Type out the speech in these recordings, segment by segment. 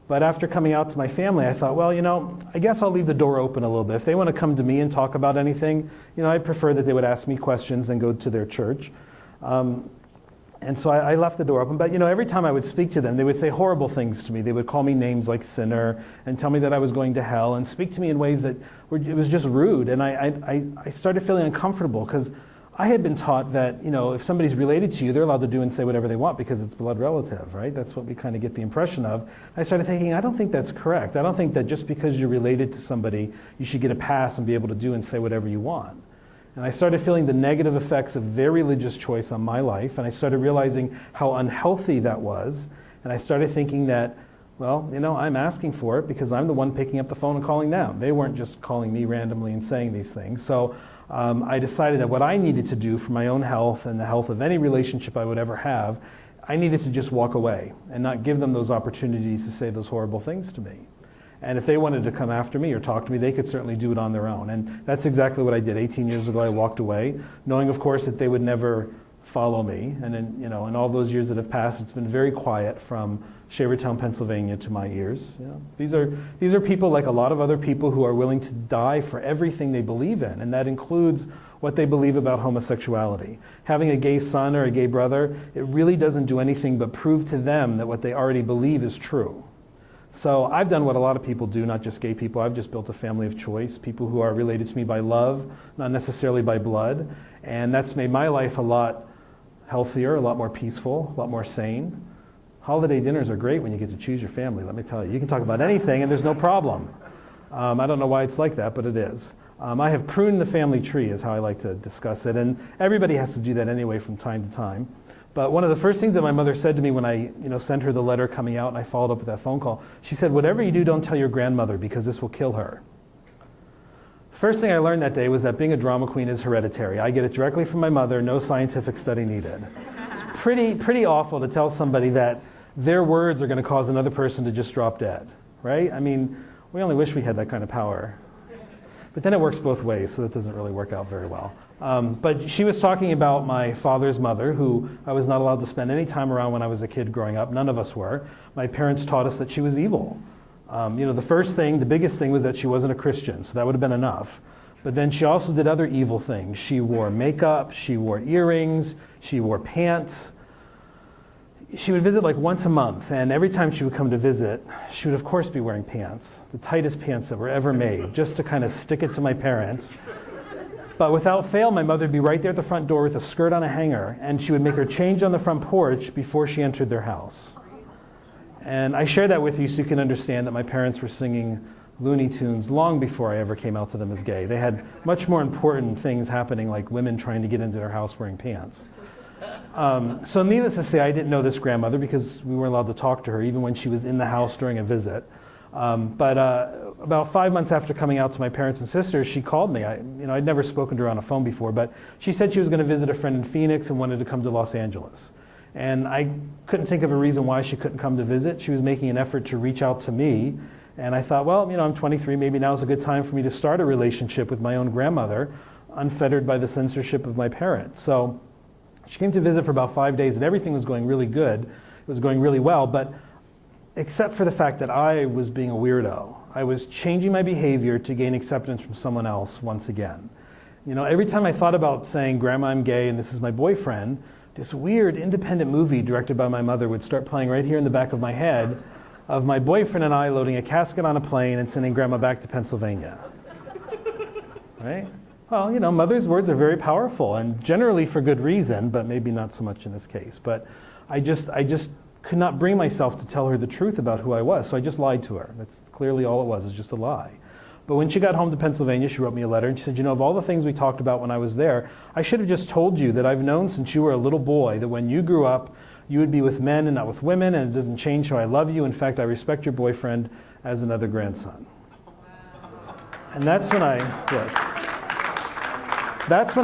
But after coming out to my family, I thought, well, I guess I'll leave the door open a little bit. If they want to come to me and talk about anything, I'd prefer that they would ask me questions than go to their church. And so I left the door open. But, every time I would speak to them, they would say horrible things to me. They would call me names like sinner and tell me that I was going to hell and speak to me in ways that it was just rude. And I started feeling uncomfortable because I had been taught that, if somebody's related to you, they're allowed to do and say whatever they want because it's blood relative, right? That's what we kind of get the impression of. I started thinking, I don't think that's correct. I don't think that just because you're related to somebody, you should get a pass and be able to do and say whatever you want. And I started feeling the negative effects of their religious choice on my life, and I started realizing how unhealthy that was. And I started thinking that, well, I'm asking for it because I'm the one picking up the phone and calling them. They weren't just calling me randomly and saying these things. So I decided that what I needed to do for my own health and the health of any relationship I would ever have, I needed to just walk away and not give them those opportunities to say those horrible things to me. And if they wanted to come after me or talk to me, they could certainly do it on their own. And that's exactly what I did. 18 years ago, I walked away, knowing, of course, that they would never follow me. And then, in all those years that have passed, it's been very quiet from Shavertown, Pennsylvania to my ears. These are people like a lot of other people who are willing to die for everything they believe in, and that includes what they believe about homosexuality. Having a gay son or a gay brother, it really doesn't do anything but prove to them that what they already believe is true. So I've done what a lot of people do, not just gay people. I've just built a family of choice, people who are related to me by love, not necessarily by blood, and that's made my life a lot healthier, a lot more peaceful, a lot more sane. Holiday dinners are great when you get to choose your family, let me tell you. You can talk about anything and there's no problem. I don't know why it's like that, but it is. I have pruned the family tree is how I like to discuss it, and everybody has to do that anyway from time to time. But one of the first things that my mother said to me when I sent her the letter coming out and I followed up with that phone call, she said, whatever you do, don't tell your grandmother because this will kill her. First thing I learned that day was that being a drama queen is hereditary. I get it directly from my mother, no scientific study needed. It's pretty awful to tell somebody that their words are going to cause another person to just drop dead, right? I mean, we only wish we had that kind of power. But then it works both ways, so that doesn't really work out very well. But she was talking about my father's mother, who I was not allowed to spend any time around when I was a kid growing up. None of us were. My parents taught us that she was evil. The biggest thing was that she wasn't a Christian, so that would have been enough. But then she also did other evil things. She wore makeup, she wore earrings, she wore pants. She would visit like once a month, and every time she would come to visit, she would of course be wearing pants, the tightest pants that were ever made, just to kind of stick it to my parents. But without fail, my mother would be right there at the front door with a skirt on a hanger, and she would make her change on the front porch before she entered their house. And I share that with you so you can understand that my parents were singing Looney Tunes long before I ever came out to them as gay. They had much more important things happening, like women trying to get into their house wearing pants. So needless to say, I didn't know this grandmother because we weren't allowed to talk to her, even when she was in the house during a visit. But about 5 months after coming out to my parents and sisters, she called me. I'd never spoken to her on a phone before, but she said she was going to visit a friend in Phoenix and wanted to come to Los Angeles. And I couldn't think of a reason why she couldn't come to visit. She was making an effort to reach out to me. And I thought, well, I'm 23, maybe now's a good time for me to start a relationship with my own grandmother, unfettered by the censorship of my parents. So she came to visit for about 5 days, and everything was going really good. It was going really well, but except for the fact that I was being a weirdo. I was changing my behavior to gain acceptance from someone else once again. Every time I thought about saying, Grandma, I'm gay, and this is my boyfriend, this weird independent movie directed by my mother would start playing right here in the back of my head of my boyfriend and I loading a casket on a plane and sending Grandma back to Pennsylvania. Right? Well, mother's words are very powerful, and generally for good reason, but maybe not so much in this case. But I just could not bring myself to tell her the truth about who I was, so I just lied to her. That's clearly all it was just a lie. But when she got home to Pennsylvania, she wrote me a letter, and she said, of all the things we talked about when I was there, I should have just told you that I've known since you were a little boy that when you grew up, you would be with men and not with women, and it doesn't change how I love you. In fact, I respect your boyfriend as another grandson. And that's when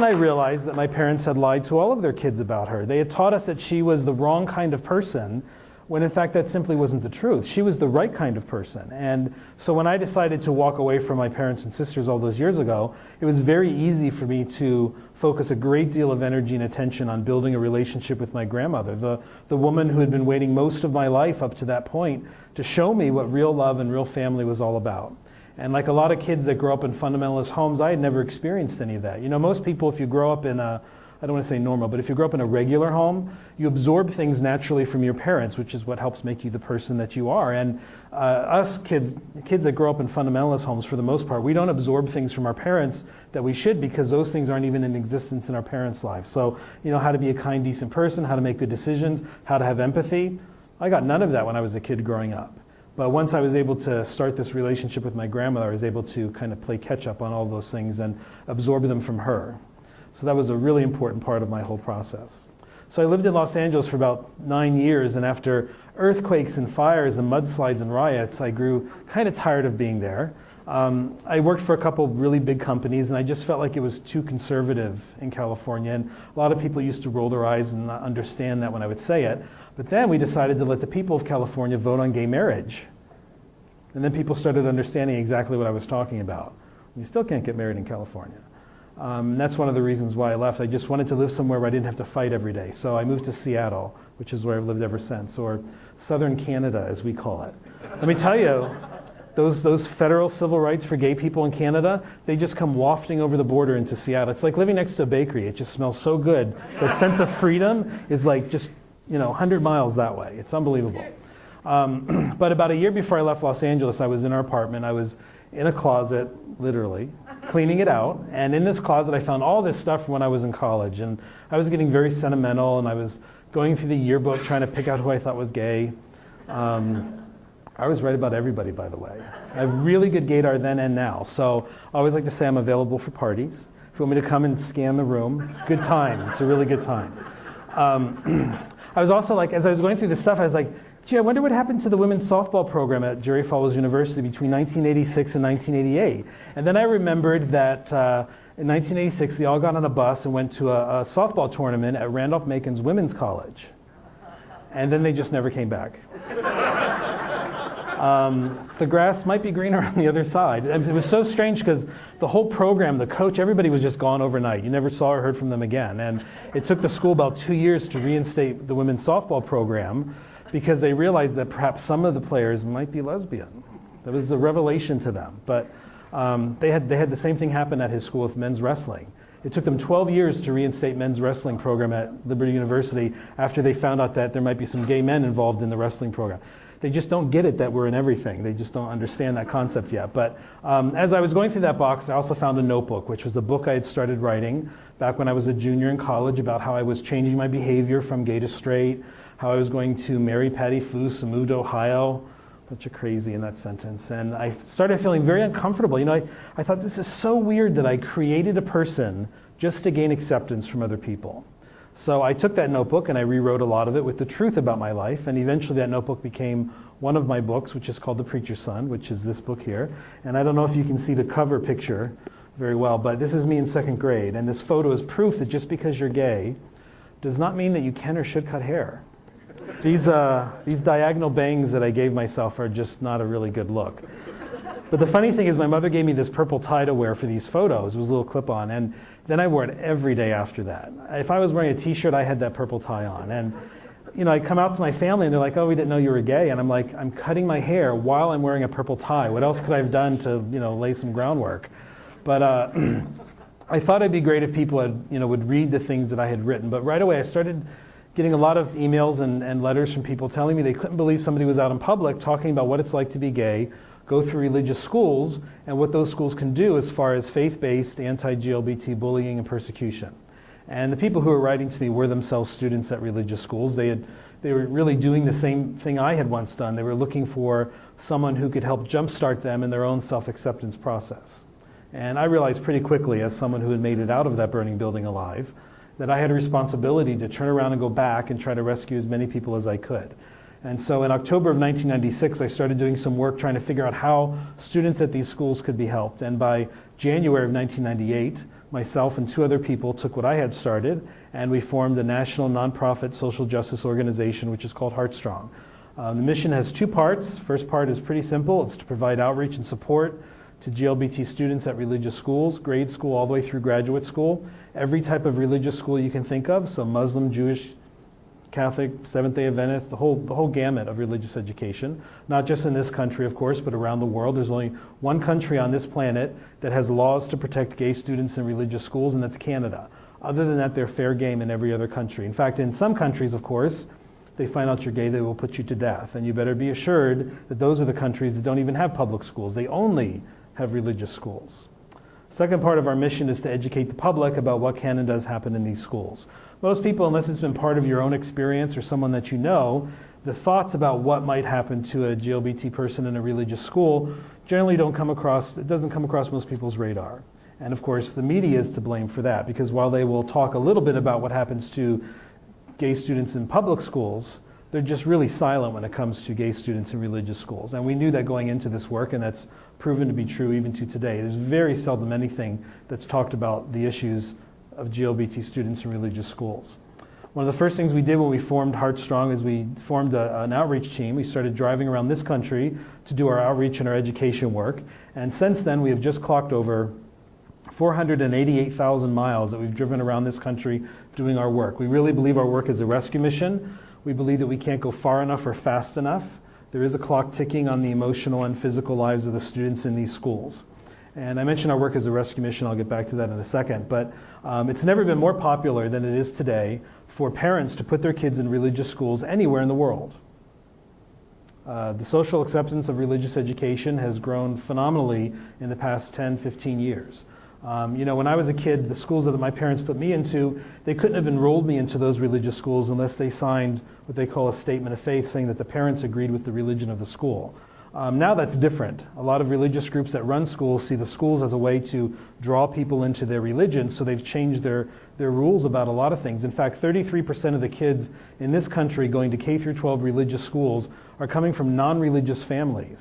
I realized that my parents had lied to all of their kids about her. They had taught us that she was the wrong kind of person when in fact that simply wasn't the truth. She was the right kind of person. And so when I decided to walk away from my parents and sisters all those years ago, it was very easy for me to focus a great deal of energy and attention on building a relationship with my grandmother, the woman who had been waiting most of my life up to that point to show me what real love and real family was all about. And like a lot of kids that grow up in fundamentalist homes, I had never experienced any of that. You know, most people, if you grow up in a, I don't want to say normal, but if you grow up in a regular home, you absorb things naturally from your parents, which is what helps make you the person that you are. And us kids that grow up in fundamentalist homes, for the most part, we don't absorb things from our parents that we should, because those things aren't even in existence in our parents' lives. So, you know, how to be a kind, decent person, how to make good decisions, how to have empathy. I got none of that when I was a kid growing up. But once I was able to start this relationship with my grandmother, I was able to kind of play catch up on all those things and absorb them from her. So that was a really important part of my whole process. So I lived in Los Angeles for about 9 years, and after earthquakes and fires and mudslides and riots, I grew kind of tired of being there. I worked for a couple of really big companies, and I just felt like it was too conservative in California. And a lot of people used to roll their eyes and not understand that when I would say it. But then we decided to let the people of California vote on gay marriage. And then people started understanding exactly what I was talking about. You still can't get married in California. That's one of the reasons why I left. I just wanted to live somewhere where I didn't have to fight every day. So I moved to Seattle, which is where I've lived ever since, or Southern Canada, as we call it. Let me tell you, those federal civil rights for gay people in Canada, they just come wafting over the border into Seattle. It's like living next to a bakery. It just smells so good. That sense of freedom is like just, 100 miles that way. It's unbelievable. But about a year before I left Los Angeles, I was in our apartment. I was in a closet, literally, cleaning it out. And in this closet, I found all this stuff from when I was in college. And I was getting very sentimental, and I was going through the yearbook trying to pick out who I thought was gay. I was right about everybody, by the way. I have really good gaydar then and now. So I always like to say I'm available for parties. If you want me to come and scan the room, it's a good time. It's a really good time. I was also like, as I was going through this stuff, I was like, gee, I wonder what happened to the women's softball program at Jerry Falwell's University between 1986 and 1988. And then I remembered that in 1986, they all got on a bus and went to a softball tournament at Randolph-Macon's Women's College. And then they just never came back. The grass might be greener on the other side. And it was so strange because the whole program, the coach, everybody was just gone overnight. You never saw or heard from them again. And it took the school about 2 years to reinstate the women's softball program because they realized that perhaps some of the players might be lesbian. That was a revelation to them. But they had the same thing happen at his school with men's wrestling. It took them 12 years to reinstate men's wrestling program at Liberty University after they found out that there might be some gay men involved in the wrestling program. They just don't get it that we're in everything. They just don't understand that concept yet. But as I was going through that box, I also found a notebook, which was a book I had started writing back when I was a junior in college about how I was changing my behavior from gay to straight, how I was going to marry Patty Foose and move to Ohio. Bunch of crazy in that sentence. And I started feeling very uncomfortable. I thought this is so weird that I created a person just to gain acceptance from other people. So I took that notebook and I rewrote a lot of it with the truth about my life, and eventually that notebook became one of my books, which is called The Preacher's Son, which is this book here. And I don't know if you can see the cover picture very well, but this is me in second grade, and this photo is proof that just because you're gay does not mean that you can or should cut hair. These diagonal bangs that I gave myself are just not a really good look. But the funny thing is my mother gave me this purple tie to wear for these photos. It was a little clip-on, and then I wore it every day after that. If I was wearing a t-shirt, I had that purple tie on. And I come out to my family and they're like, oh, we didn't know you were gay. And I'm like, I'm cutting my hair while I'm wearing a purple tie. What else could I have done to, lay some groundwork? But I thought it'd be great if people would read the things that I had written. But right away I started getting a lot of emails and letters from people telling me they couldn't believe somebody was out in public talking about what it's like to be gay, go through religious schools, and what those schools can do as far as faith-based anti-GLBT bullying and persecution. And the people who were writing to me were themselves students at religious schools. They were really doing the same thing I had once done. They were looking for someone who could help jumpstart them in their own self-acceptance process. And I realized pretty quickly, as someone who had made it out of that burning building alive, that I had a responsibility to turn around and go back and try to rescue as many people as I could. And so in October of 1996, I started doing some work trying to figure out how students at these schools could be helped. And by January of 1998, myself and 2 other people took what I had started, and we formed a national nonprofit social justice organization, which is called Heartstrong. The mission has two parts. First part is pretty simple. It's to provide outreach and support to GLBT students at religious schools, grade school all the way through graduate school. Every type of religious school you can think of, so Muslim, Jewish, Catholic, Seventh-day Adventist, the whole gamut of religious education. Not just in this country, of course, but around the world. There's only one country on this planet that has laws to protect gay students in religious schools, and that's Canada. Other than that, they're fair game in every other country. In fact, in some countries, of course, they find out you're gay, they will put you to death. And you better be assured that those are the countries that don't even have public schools. They only have religious schools. Second part of our mission is to educate the public about what can and does happen in these schools. Most people, unless it's been part of your own experience or someone that you know, the thoughts about what might happen to a GLBT person in a religious school generally doesn't come across most people's radar. And of course, the media is to blame for that, because while they will talk a little bit about what happens to gay students in public schools, they're just really silent when it comes to gay students in religious schools. And we knew that going into this work, and that's proven to be true even to today. There's very seldom anything that's talked about the issues of GLBT students in religious schools. One of the first things we did when we formed Heartstrong is we formed an outreach team. We started driving around this country to do our outreach and our education work. And since then, we have just clocked over 488,000 miles that we've driven around this country doing our work. We really believe our work is a rescue mission. We believe that we can't go far enough or fast enough. There is a clock ticking on the emotional and physical lives of the students in these schools. And I mentioned our work as a rescue mission. I'll get back to that in a second. But it's never been more popular than it is today for parents to put their kids in religious schools anywhere in the world. The social acceptance of religious education has grown phenomenally in the past 10, 15 years. When I was a kid, the schools that my parents put me into, they couldn't have enrolled me into those religious schools unless they signed what they call a statement of faith saying that the parents agreed with the religion of the school. Now that's different. A lot of religious groups that run schools see the schools as a way to draw people into their religion, so they've changed their rules about a lot of things. In fact, 33% of the kids in this country going to K through 12 religious schools are coming from non-religious families.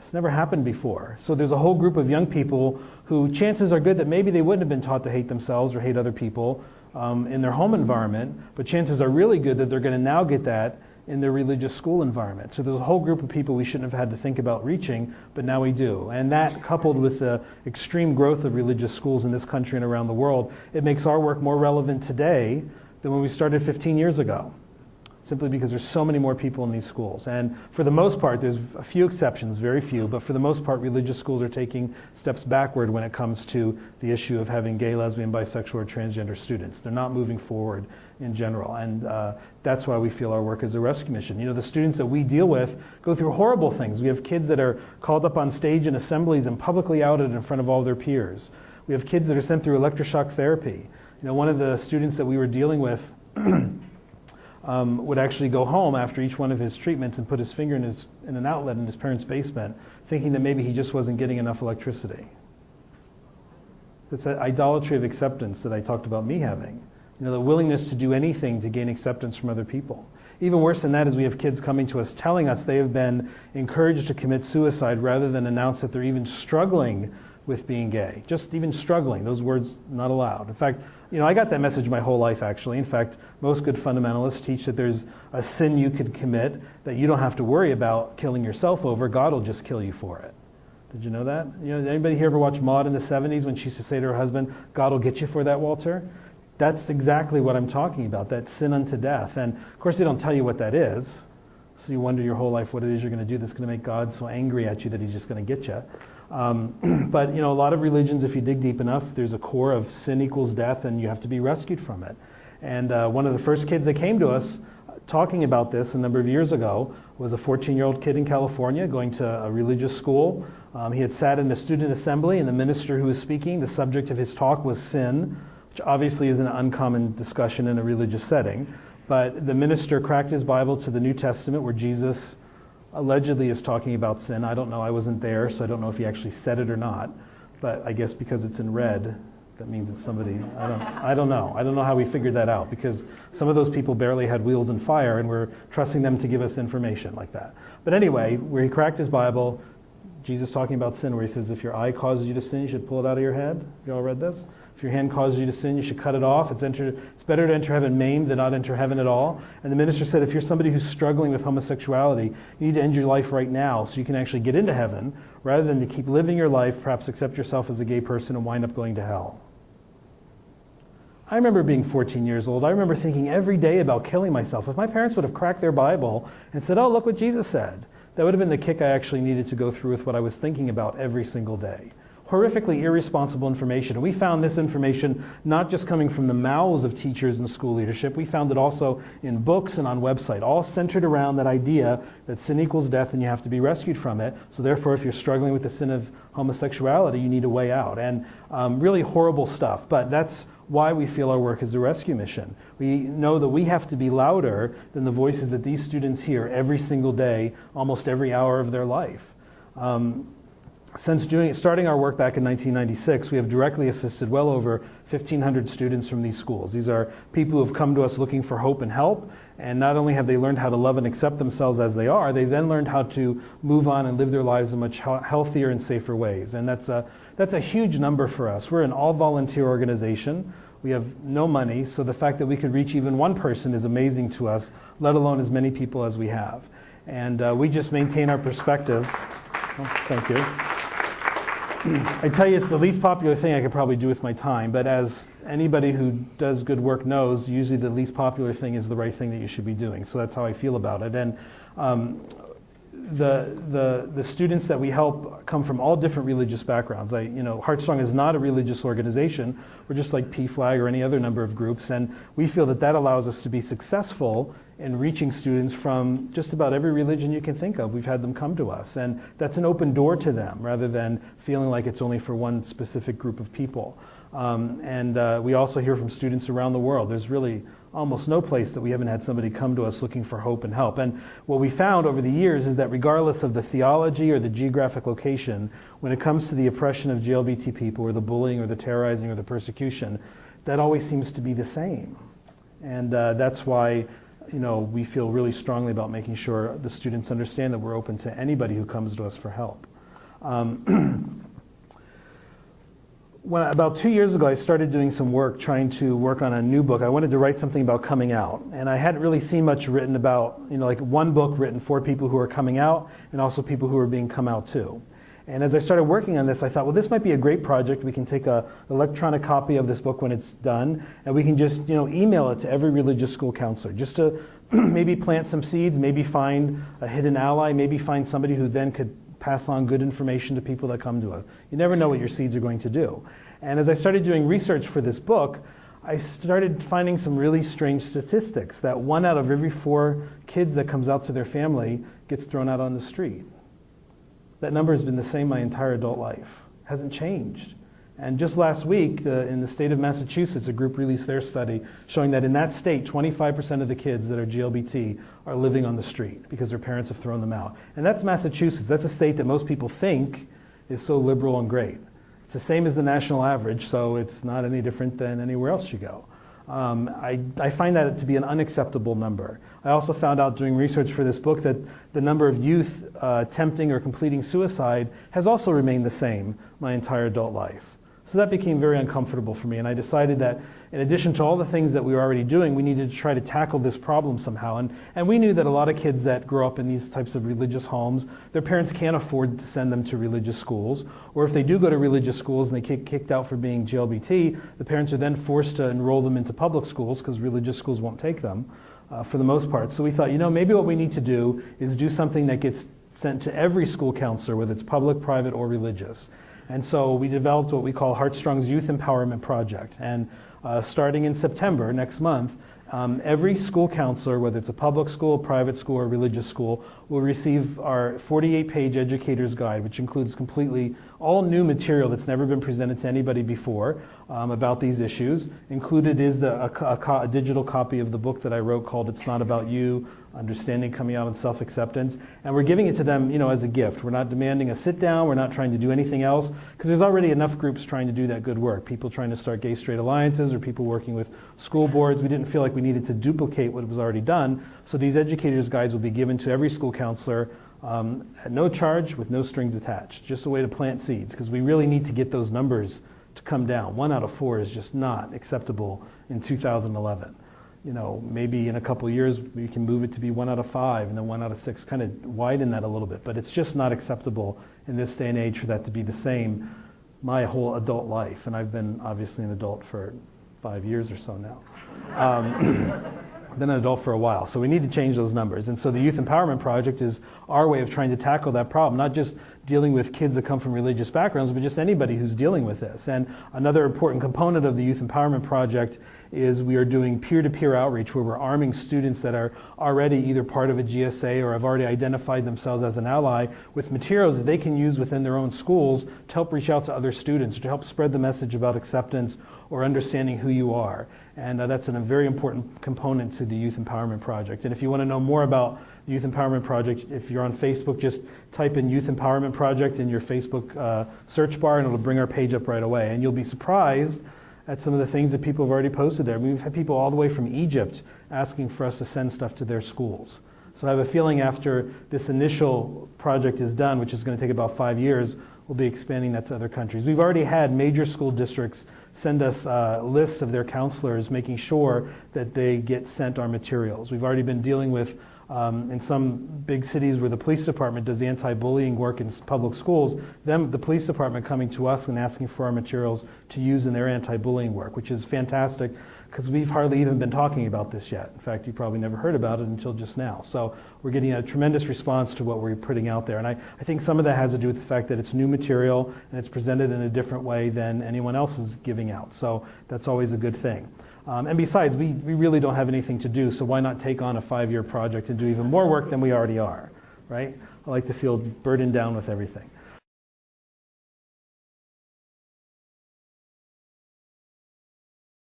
It's never happened before. So there's a whole group of young people who chances are good that maybe they wouldn't have been taught to hate themselves or hate other people in their home environment, but chances are really good that they're going to now get that in their religious school environment. So there's a whole group of people we shouldn't have had to think about reaching, but now we do. And that, coupled with the extreme growth of religious schools in this country and around the world, it makes our work more relevant today than when we started 15 years ago, simply because there's so many more people in these schools. And for the most part, there's a few exceptions, very few, but for the most part, religious schools are taking steps backward when it comes to the issue of having gay, lesbian, bisexual, or transgender students. They're not moving forward in general, and that's why we feel our work is a rescue mission. The students that we deal with go through horrible things. We have kids that are called up on stage in assemblies and publicly outed in front of all their peers. We have kids that are sent through electroshock therapy. One of the students that we were dealing with would actually go home after each one of his treatments and put his finger in an outlet in his parents' basement, thinking that maybe he just wasn't getting enough electricity. It's that idolatry of acceptance that I talked about me having. The willingness to do anything to gain acceptance from other people. Even worse than that is we have kids coming to us telling us they have been encouraged to commit suicide rather than announce that they're even struggling with being gay. Just even struggling. Those words not allowed. In fact, I got that message my whole life, actually. In fact, most good fundamentalists teach that there's a sin you could commit that you don't have to worry about killing yourself over. God will just kill you for it. Did you know that? Anybody here ever watch Maude in the 70s when she used to say to her husband, God will get you for that, Walter? That's exactly what I'm talking about, that sin unto death. And of course, they don't tell you what that is. So you wonder your whole life what it is you're going to do that's going to make God so angry at you that he's just going to get you. But a lot of religions, if you dig deep enough, there's a core of sin equals death, and you have to be rescued from it. And one of the first kids that came to us talking about this a number of years ago was a 14-year-old kid in California going to a religious school. He had sat in a student assembly, and the minister who was speaking, the subject of his talk was sin, which obviously is an uncommon discussion in a religious setting. But the minister cracked his Bible to the New Testament where Jesus allegedly is talking about sin. I don't know, I wasn't there, so I don't know if he actually said it or not. But I guess because it's in red, that means it's somebody, I don't know. I don't know how we figured that out, because some of those people barely had wheels and fire, and we're trusting them to give us information like that. But anyway, where he cracked his Bible, Jesus talking about sin, where he says, if your eye causes you to sin, you should pull it out of your head. You all read this? If If your hand causes you to sin, you should cut it off. It's better to enter heaven maimed than not enter heaven at all. And the minister said, if you're somebody who's struggling with homosexuality, you need to end your life right now so you can actually get into heaven, rather than to keep living your life, perhaps accept yourself as a gay person and wind up going to hell. I remember being 14 years old. I remember thinking every day about killing myself. If my parents would have cracked their Bible and said, oh, look what Jesus said, that would have been the kick I actually needed to go through with what I was thinking about every single day. Horrifically irresponsible information. And we found this information not just coming from the mouths of teachers and school leadership. We found it also in books and on website, all centered around that idea that sin equals death and you have to be rescued from it. So therefore, if you're struggling with the sin of homosexuality, you need a way out. And really horrible stuff. But that's why we feel our work is a rescue mission. We know that we have to be louder than the voices that these students hear every single day, almost every hour of their life. Since starting our work back in 1996, we have directly assisted well over 1,500 students from these schools. These are people who have come to us looking for hope and help, and not only have they learned how to love and accept themselves as they are, they've then learned how to move on and live their lives in much healthier and safer ways. And that's a huge number for us. We're an all-volunteer organization. We have no money, so the fact that we could reach even one person is amazing to us, let alone as many people as we have. And we just maintain our perspective. Oh, thank you. I tell you, it's the least popular thing I could probably do with my time, but as anybody who does good work knows, usually the least popular thing is the right thing that you should be doing. So that's how I feel about it. And the students that we help come from all different religious backgrounds. Heartstrong is not a religious organization. We're just like PFLAG or any other number of groups, and we feel that allows us to be successful in reaching students from just about every religion you can think of. We've had them come to us, and that's an open door to them rather than feeling like it's only for one specific group of people. We also hear from students around the world. There's really almost no place that we haven't had somebody come to us looking for hope and help. And what we found over the years is that regardless of the theology or the geographic location, when it comes to the oppression of GLBT people or the bullying or the terrorizing or the persecution, that always seems to be the same. And that's why we feel really strongly about making sure the students understand that we're open to anybody who comes to us for help. About 2 years ago, I started doing some work trying to work on a new book. I wanted to write something about coming out, and I hadn't really seen much written about, like one book written for people who are coming out and also people who are being come out to. And as I started working on this, I thought, well, this might be a great project. We can take an electronic copy of this book when it's done, and we can just email it to every religious school counselor, just to maybe plant some seeds, maybe find a hidden ally, maybe find somebody who then could pass on good information to people that come to us. You never know what your seeds are going to do. And as I started doing research for this book, I started finding some really strange statistics that 1 out of every 4 kids that comes out to their family gets thrown out on the street. That number has been the same my entire adult life. It hasn't changed. And just last week, in the state of Massachusetts, a group released their study showing that in that state, 25% of the kids that are GLBT are living on the street because their parents have thrown them out. And that's Massachusetts. That's a state that most people think is so liberal and great. It's the same as the national average, so it's not any different than anywhere else you go. I find that to be an unacceptable number. I also found out doing research for this book that the number of youth attempting or completing suicide has also remained the same my entire adult life. So that became very uncomfortable for me, and I decided that in addition to all the things that we were already doing, we needed to try to tackle this problem somehow. And we knew that a lot of kids that grow up in these types of religious homes, their parents can't afford to send them to religious schools, or if they do go to religious schools and they get kicked out for being GLBT, the parents are then forced to enroll them into public schools because religious schools won't take them for the most part. So we thought, maybe what we need to do is do something that gets sent to every school counselor, whether it's public, private, or religious. And so we developed what we call Heartstrong's Youth Empowerment Project. And starting in September, next month, every school counselor, whether it's a public school, private school, or religious school, will receive our 48-page educator's guide, which includes completely all new material that's never been presented to anybody before about these issues. Included is a digital copy of the book that I wrote called It's Not About You, Understanding Coming Out and Self-Acceptance. And we're giving it to them, as a gift. We're not demanding a sit-down. We're not trying to do anything else, because there's already enough groups trying to do that good work. People trying to start gay-straight alliances or people working with school boards. We didn't feel like we needed to duplicate what was already done. So these educators' guides will be given to every school counselor at no charge with no strings attached. Just a way to plant seeds, because we really need to get those numbers to come down. 1 out of 4 is just not acceptable in 2011. Maybe in a couple of years we can move it to be 1 out of 5 and then 1 out of 6, kind of widen that a little bit. But it's just not acceptable in this day and age for that to be the same my whole adult life. And I've been obviously an adult for 5 years or so now. Been an adult for a while. So we need to change those numbers. And so the Youth Empowerment Project is our way of trying to tackle that problem, not just dealing with kids that come from religious backgrounds, but just anybody who's dealing with this. And another important component of the Youth Empowerment Project is we are doing peer-to-peer outreach, where we're arming students that are already either part of a GSA or have already identified themselves as an ally with materials that they can use within their own schools to help reach out to other students, to help spread the message about acceptance or understanding who you are. And that's a very important component to the Youth Empowerment Project. And if you want to know more about the Youth Empowerment Project, if you're on Facebook, just type in Youth Empowerment Project in your Facebook search bar and it'll bring our page up right away. And you'll be surprised at some of the things that people have already posted there. We've had people all the way from Egypt asking for us to send stuff to their schools. So I have a feeling after this initial project is done, which is going to take about 5 years, we'll be expanding that to other countries. We've already had major school districts send us lists of their counselors, making sure that they get sent our materials. We've already been dealing with, in some big cities where the police department does the anti-bullying work in public schools, the police department coming to us and asking for our materials to use in their anti-bullying work, which is fantastic, because we've hardly even been talking about this yet. In fact, you probably never heard about it until just now. So we're getting a tremendous response to what we're putting out there. And I think some of that has to do with the fact that it's new material and it's presented in a different way than anyone else is giving out. So that's always a good thing. And besides, we really don't have anything to do, so why not take on a 5-year project and do even more work than we already are, right? I like to feel burdened down with everything.